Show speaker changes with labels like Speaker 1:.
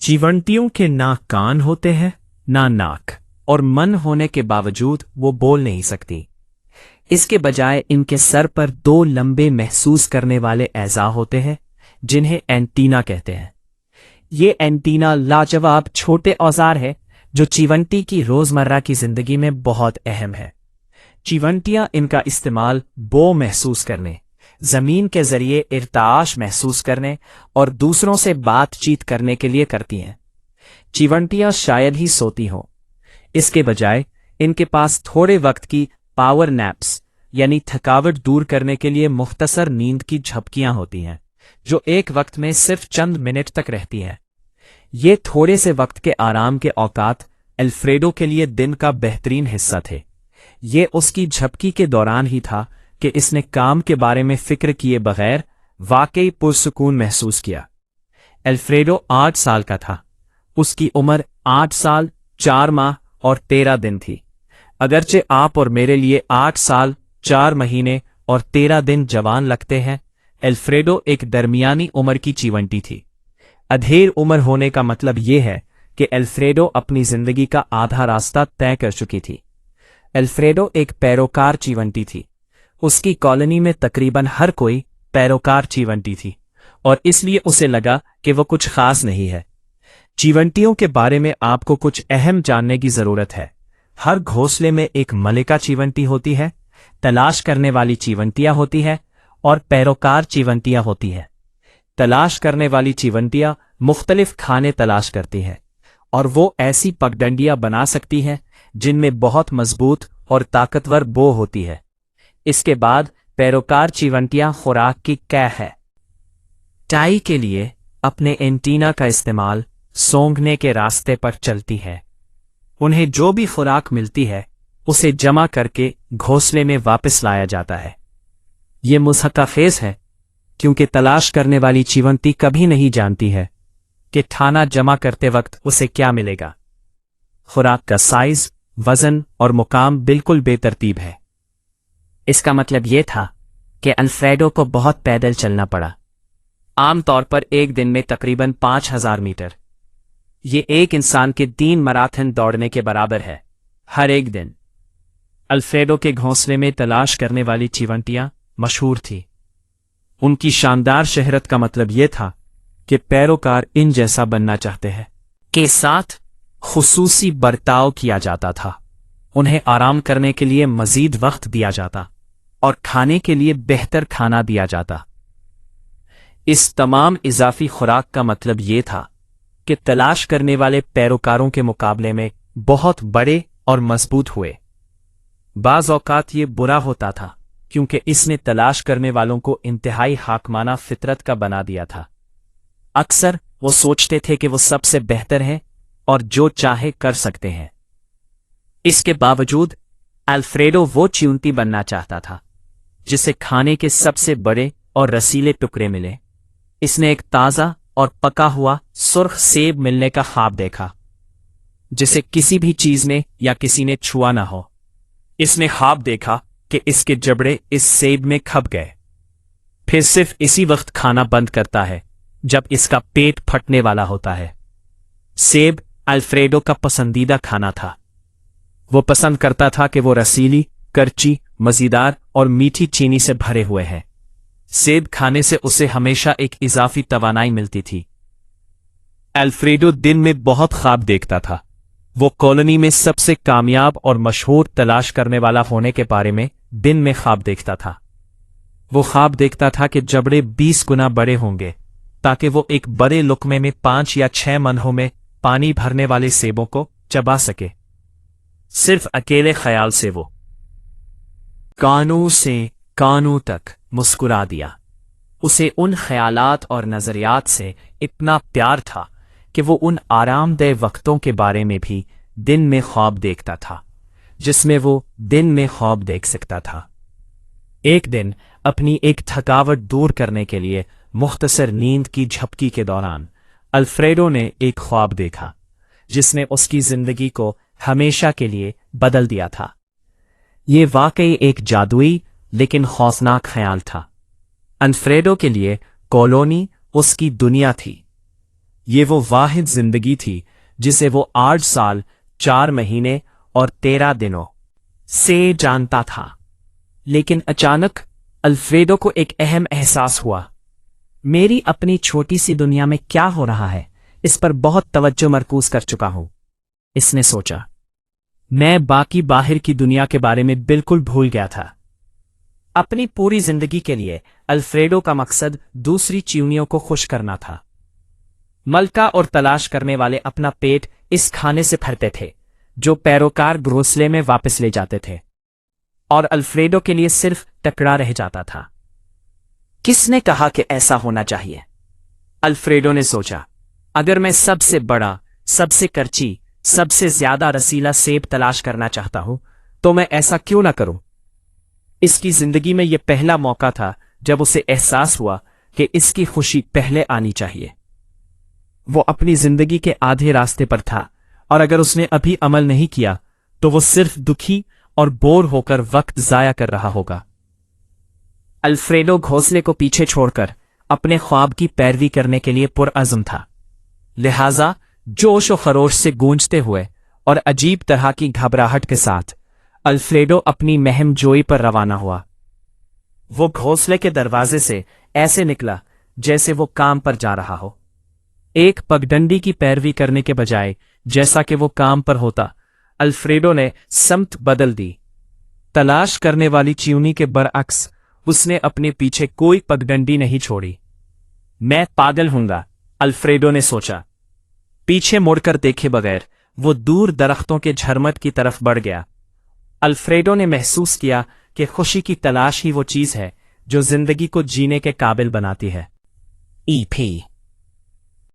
Speaker 1: चीवंटियों के ना कान होते हैं ना नाक, और मन होने के बावजूद वो बोल नहीं सकती। इसके बजाय इनके सर पर दो लंबे महसूस करने वाले एज़ा होते हैं जिन्हें एंटीना कहते हैं। ये एंटीना लाजवाब छोटे औजार है जो चीवंटी की रोजमर्रा की जिंदगी में बहुत अहम है। चीवंटियां इनका इस्तेमाल बो महसूस करने, जमीन के जरिए इर्ताश महसूस करने और दूसरों से बातचीत करने के लिए करती हैं। चीवंटियां शायद ही सोती हों। इसके बजाय इनके पास थोड़े वक्त की पावर नैप्स यानी थकावट दूर करने के लिए मुख्तसर नींद की झपकियां होती हैं जो एक वक्त में सिर्फ चंद मिनट तक रहती हैं। ये थोड़े से वक्त के आराम के औकात अल्फ्रेडो के लिए दिन का बेहतरीन हिस्सा थे। ये उसकी झपकी के दौरान ही था कि इसने काम के बारे में फिक्र किए बगैर वाकई पुरसुकून महसूस किया। अल्फ्रेडो 8 साल का था। उसकी उम्र 8 साल 4 माह और 13 दिन थी। अगरचे आप और मेरे लिए 8 साल 4 महीने और 13 दिन जवान लगते हैं, अल्फ्रेडो एक दरमियानी उम्र की चीवंटी थी। अधेड़ उम्र होने का मतलब यह है कि अल्फ्रेडो अपनी जिंदगी का आधा रास्ता तय कर चुकी थी। अल्फ्रेडो एक पैरोकार चीवंटी थी। उसकी कॉलोनी में तकरीबन हर कोई पैरोकार चीवंटी थी और इसलिए उसे लगा कि वो कुछ खास नहीं है। चीवंटियों के बारे में आपको कुछ अहम जानने की जरूरत है। हर घोंसले में एक मलिका चीवंटी होती है, तलाश करने वाली चीवंटियां होती है और पैरोकार चीवंटियां होती है। तलाश करने वाली चीवंटियां मुख्तलिफ खाने तलाश करती हैं और वो ऐसी पगडंडियां बना सकती हैं जिनमें बहुत मजबूत और ताकतवर बो होती है। इसके बाद पैरोकार चीवंटियां खुराक की कै है। टाई के लिए अपने एंटीना का इस्तेमाल सूंघने के रास्ते पर चलती है। उन्हें जो भी खुराक मिलती है उसे जमा करके घोंसले में वापस लाया जाता है। ये मुज़हक़ाफ़ेज़ है क्योंकि तलाश करने वाली चीवंटी कभी नहीं जानती है कि खाना जमा करते वक्त उसे क्या मिलेगा। खुराक का साइज, वजन और मुकाम बिल्कुल बेतरतीब है। इसका मतलब यह था कि अल्फ्रेडो को बहुत पैदल चलना पड़ा, आमतौर पर एक दिन में तकरीबन 5000 मीटर। ये एक इंसान के 3 मैराथन दौड़ने के बराबर है हर एक दिन। अल्फ्रेडो के घोंसले में तलाश करने वाली चीवंटियां मशहूर थी। उनकी शानदार शहरत का मतलब यह था कि पैरोकार इन जैसा बनना चाहते हैं के साथ खुसूसी बर्ताव किया जाता था। उन्हें आराम करने के लिए मजीद वक्त दिया जाता और खाने के लिए बेहतर खाना दिया जाता। इस तमाम इजाफी खुराक का मतलब यह था कि तलाश करने वाले पैरोकारों के मुकाबले में बहुत बड़े और मजबूत हुए। बाज़ औकात ये बुरा होता था क्योंकि इसने तलाश करने वालों को इंतहाई हाकमाना फितरत का बना दिया था। अक्सर वो सोचते थे कि वो सबसे बेहतर हैं और जो चाहे कर सकते हैं। इसके बावजूद अल्फ्रेडो वो चीवंटी बनना चाहता था जिसे खाने के सबसे बड़े और रसीले टुकड़े मिले। इसने एक ताज़ा और पका हुआ सुर्ख सेब मिलने का ख्वाब देखा जिसे किसी भी चीज ने या किसी ने छुआ ना हो। इसने ख्वाब देखा कि इसके जबड़े इस सेब में खप गए। फिर सिर्फ इसी वक्त खाना बंद करता है जब इसका पेट फटने वाला होता है। सेब अल्फ्रेडो का पसंदीदा खाना था। वो पसंद करता था कि वो रसीली, करची, मज़ेदार और मीठी चीनी से भरे हुए हैं। सेब खाने से उसे हमेशा एक इजाफी तवानाई मिलती थी। अल्फ्रेडो दिन में बहुत ख्वाब देखता था। वो कॉलोनी में सबसे कामयाब और मशहूर तलाश करने वाला होने के बारे में दिन में ख्वाब देखता था। वो ख्वाब देखता था कि जबड़े 20 गुना बड़े होंगे ताकि वो एक बड़े लुकमे में 5 या 6 मनहों में पानी भरने वाले सेबों को चबा सके। सिर्फ अकेले ख्याल से वो कानों से कानों तक मुस्कुरा दिया। उसे उन ख्यालात और नजरियात से इतना प्यार था कि वो उन आरामदेह वक्तों के बारे में भी दिन में ख्वाब देखता था जिसमें वो दिन में ख्वाब देख सकता था। एक दिन अपनी एक थकावट दूर करने के लिए मुख्तसर नींद की झपकी के दौरान अल्फ्रेडो ने एक ख्वाब देखा जिसने उसकी जिंदगी को हमेशा के लिए बदल दिया था। ये वाकई एक जादुई लेकिन खौफनाक ख्याल था। अल्फ्रेडो के लिए कॉलोनी उसकी दुनिया थी। یہ وہ واحد زندگی تھی جسے وہ 8 سال 4 مہینے اور 13 دنوں سے جانتا تھا۔ لیکن اچانک الفریڈو کو ایک اہم احساس ہوا۔ میری اپنی چھوٹی سی دنیا میں کیا ہو رہا ہے، اس پر بہت توجہ مرکوز کر چکا ہوں۔ اس نے سوچا، میں باقی باہر کی دنیا کے بارے میں بالکل بھول گیا تھا۔ اپنی پوری زندگی کے لیے الفریڈو کا مقصد دوسری چیونٹیوں کو خوش کرنا تھا۔ ملکہ اور تلاش کرنے والے اپنا پیٹ اس کھانے سے بھرتے تھے جو پیروکار گھونسلے میں واپس لے جاتے تھے، اور الفریڈو کے لیے صرف ٹکڑا رہ جاتا تھا۔ کس نے کہا کہ ایسا ہونا چاہیے؟ الفریڈو نے سوچا، اگر میں سب سے بڑا، سب سے کرچی، سب سے زیادہ رسیلا سیب تلاش کرنا چاہتا ہوں تو میں ایسا کیوں نہ کروں؟ اس کی زندگی میں یہ پہلا موقع تھا جب اسے احساس ہوا کہ اس کی خوشی پہلے آنی چاہیے۔ وہ اپنی زندگی کے آدھے راستے پر تھا، اور اگر اس نے ابھی عمل نہیں کیا تو وہ صرف دکھی اور بور ہو کر وقت ضائع کر رہا ہوگا۔ الفریڈو گھونسلے کو پیچھے چھوڑ کر اپنے خواب کی پیروی کرنے کے لیے پرعزم تھا، لہذا جوش و خروش سے گونجتے ہوئے اور عجیب طرح کی گھبراہٹ کے ساتھ الفریڈو اپنی مہم جوئی پر روانہ ہوا۔ وہ گھونسلے کے دروازے سے ایسے نکلا جیسے وہ کام پر جا رہا ہو، ایک پگڈنڈی کی پیروی کرنے کے بجائے جیسا کہ وہ کام پر ہوتا۔ الفریڈو نے سمت بدل دی۔ تلاش کرنے والی چیونی کے برعکس اس نے اپنے پیچھے کوئی پگڈنڈی نہیں چھوڑی۔ میں پاگل ہوں گا، الفریڈو نے سوچا۔ پیچھے مڑ کر دیکھے بغیر وہ دور درختوں کے جھرمٹ کی طرف بڑھ گیا۔ الفریڈو نے محسوس کیا کہ خوشی کی تلاش ہی وہ چیز ہے جو زندگی کو جینے کے قابل بناتی ہے۔ EP